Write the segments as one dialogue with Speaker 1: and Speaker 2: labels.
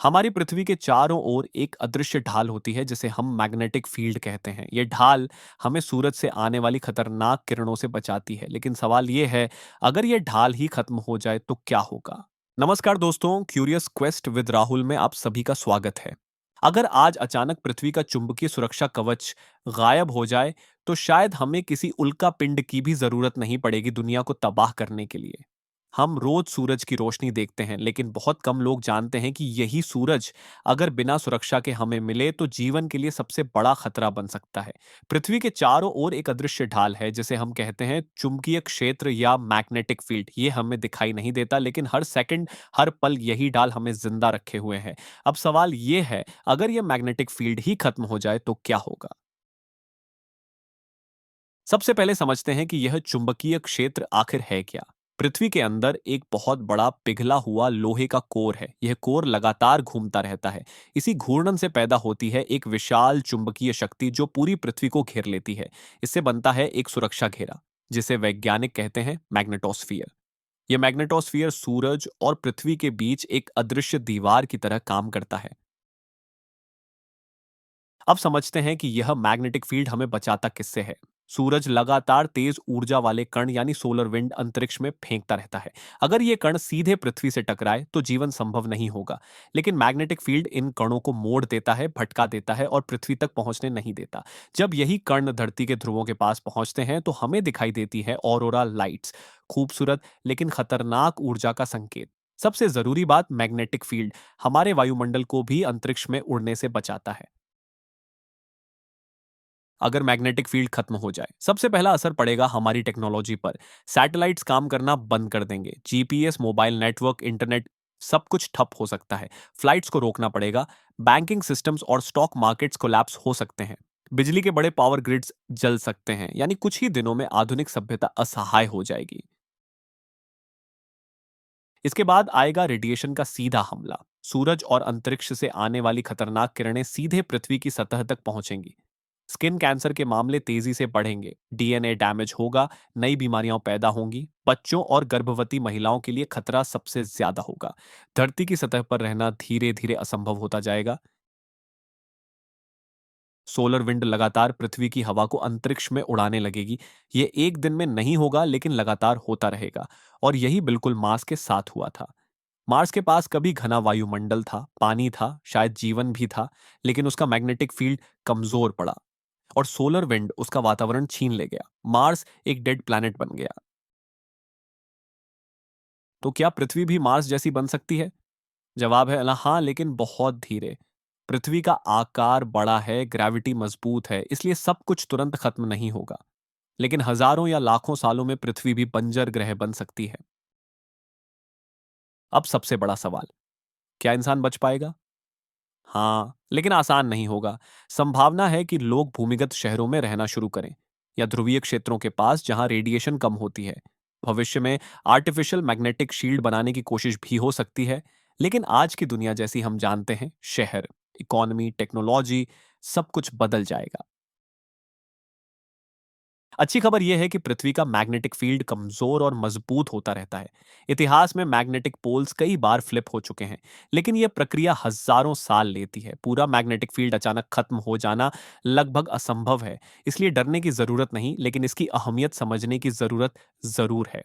Speaker 1: हमारी पृथ्वी के चारों ओर एक अदृश्य ढाल होती है जिसे हम मैग्नेटिक फील्ड कहते हैं। ये ढाल हमें सूरज से आने वाली खतरनाक किरणों से बचाती है। लेकिन सवाल ये है, अगर ये ढाल ही खत्म हो जाए तो क्या होगा? नमस्कार दोस्तों, क्यूरियस क्वेस्ट विद राहुल में आप सभी का स्वागत है। अगर आज अचानक पृथ्वी का चुंबकीय सुरक्षा कवच गायब हो जाए तो शायद हमें किसी उल्का पिंड की भी जरूरत नहीं पड़ेगी दुनिया को तबाह करने के लिए। हम रोज सूरज की रोशनी देखते हैं, लेकिन बहुत कम लोग जानते हैं कि यही सूरज अगर बिना सुरक्षा के हमें मिले तो जीवन के लिए सबसे बड़ा खतरा बन सकता है। पृथ्वी के चारों ओर एक अदृश्य ढाल है जिसे हम कहते हैं चुंबकीय क्षेत्र या मैग्नेटिक फील्ड। ये हमें दिखाई नहीं देता, लेकिन हर सेकंड, हर पल यही ढाल हमें जिंदा रखे हुए है। अब सवाल ये है, अगर ये मैग्नेटिक फील्ड ही खत्म हो जाए तो क्या होगा? सबसे पहले समझते हैं कि यह चुंबकीय क्षेत्र आखिर है क्या। पृथ्वी के अंदर एक बहुत बड़ा पिघला हुआ लोहे का कोर है। यह कोर लगातार घूमता रहता है। इसी घूर्णन से पैदा होती है एक विशाल चुंबकीय शक्ति जो पूरी पृथ्वी को घेर लेती है। इससे बनता है एक सुरक्षा घेरा, जिसे वैज्ञानिक कहते हैं मैग्नेटोस्फियर। यह मैग्नेटोस्फियर सूरज और पृथ्वी के बीच एक अदृश्य दीवार की तरह काम करता है। अब समझते हैं कि यह मैग्नेटिक फील्ड हमें बचाता किससे है। सूरज लगातार तेज ऊर्जा वाले कण यानी सोलर विंड अंतरिक्ष में फेंकता रहता है। अगर ये कण सीधे पृथ्वी से टकराए तो जीवन संभव नहीं होगा। लेकिन मैग्नेटिक फील्ड इन कणों को मोड़ देता है, भटका देता है और पृथ्वी तक पहुंचने नहीं देता। जब यही कण धरती के ध्रुवों के पास पहुंचते हैं तो हमें दिखाई देती है ऑरोरा लाइट्स, खूबसूरत लेकिन खतरनाक ऊर्जा का संकेत। सबसे जरूरी बात, मैग्नेटिक फील्ड हमारे वायुमंडल को भी अंतरिक्ष में उड़ने से बचाता है। अगर मैग्नेटिक फील्ड खत्म हो जाए, सबसे पहला असर पड़ेगा हमारी टेक्नोलॉजी पर। सैटेलाइट्स काम करना बंद कर देंगे। जीपीएस, मोबाइल नेटवर्क, इंटरनेट, सब कुछ ठप हो सकता है। फ्लाइट्स को रोकना पड़ेगा। बैंकिंग सिस्टम्स और स्टॉक मार्केट्स कोलैप्स हो सकते हैं। बिजली के बड़े पावर ग्रिड्स जल सकते हैं। यानी कुछ ही दिनों में आधुनिक सभ्यता असहाय हो जाएगी। इसके बाद आएगा रेडिएशन का सीधा हमला। सूरज और अंतरिक्ष से आने वाली खतरनाक किरणें सीधे पृथ्वी की सतह तक पहुंचेंगी। स्किन कैंसर के मामले तेजी से बढ़ेंगे। डीएनए डैमेज होगा। नई बीमारियां पैदा होंगी। बच्चों और गर्भवती महिलाओं के लिए खतरा सबसे ज्यादा होगा। धरती की सतह पर रहना धीरे धीरे असंभव होता जाएगा। सोलर विंड लगातार पृथ्वी की हवा को अंतरिक्ष में उड़ाने लगेगी। ये एक दिन में नहीं होगा, लेकिन लगातार होता रहेगा। और यही बिल्कुल मार्स के साथ हुआ था। मार्स के पास कभी घना वायुमंडल था, पानी था, शायद जीवन भी था। लेकिन उसका मैग्नेटिक फील्ड कमजोर पड़ा और सोलर विंड उसका वातावरण छीन ले गया। मार्स एक डेड प्लैनेट बन गया। तो क्या पृथ्वी भी मार्स जैसी बन सकती है? जवाब है हाँ, लेकिन बहुत धीरे। पृथ्वी का आकार बड़ा है, ग्रेविटी मजबूत है, इसलिए सब कुछ तुरंत खत्म नहीं होगा। लेकिन हजारों या लाखों सालों में पृथ्वी भी बंजर ग्रह बन सकती है। अब सबसे बड़ा सवाल, क्या इंसान बच पाएगा? हाँ, लेकिन आसान नहीं होगा। संभावना है कि लोग भूमिगत शहरों में रहना शुरू करें या ध्रुवीय क्षेत्रों के पास जहां रेडिएशन कम होती है। भविष्य में आर्टिफिशियल मैग्नेटिक शील्ड बनाने की कोशिश भी हो सकती है। लेकिन आज की दुनिया जैसी हम जानते हैं, शहर, इकोनॉमी, टेक्नोलॉजी, सब कुछ बदल जाएगा। अच्छी खबर यह है कि पृथ्वी का मैग्नेटिक फील्ड कमजोर और मजबूत होता रहता है। इतिहास में मैग्नेटिक पोल्स कई बार फ्लिप हो चुके हैं, लेकिन यह प्रक्रिया हजारों साल लेती है। पूरा मैग्नेटिक फील्ड अचानक खत्म हो जाना लगभग असंभव है। इसलिए डरने की जरूरत नहीं, लेकिन इसकी अहमियत समझने की जरूरत जरूर है।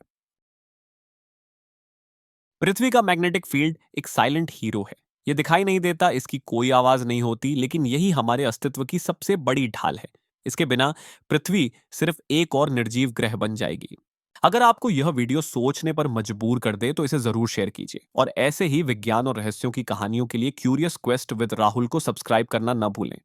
Speaker 1: पृथ्वी का मैग्नेटिक फील्ड एक साइलेंट हीरो है। यह दिखाई नहीं देता, इसकी कोई आवाज नहीं होती, लेकिन यही हमारे अस्तित्व की सबसे बड़ी ढाल है। इसके बिना पृथ्वी सिर्फ एक और निर्जीव ग्रह बन जाएगी। अगर आपको यह वीडियो सोचने पर मजबूर कर दे तो इसे जरूर शेयर कीजिए, और ऐसे ही विज्ञान और रहस्यों की कहानियों के लिए क्यूरियस क्वेस्ट विद राहुल को सब्सक्राइब करना न भूलें।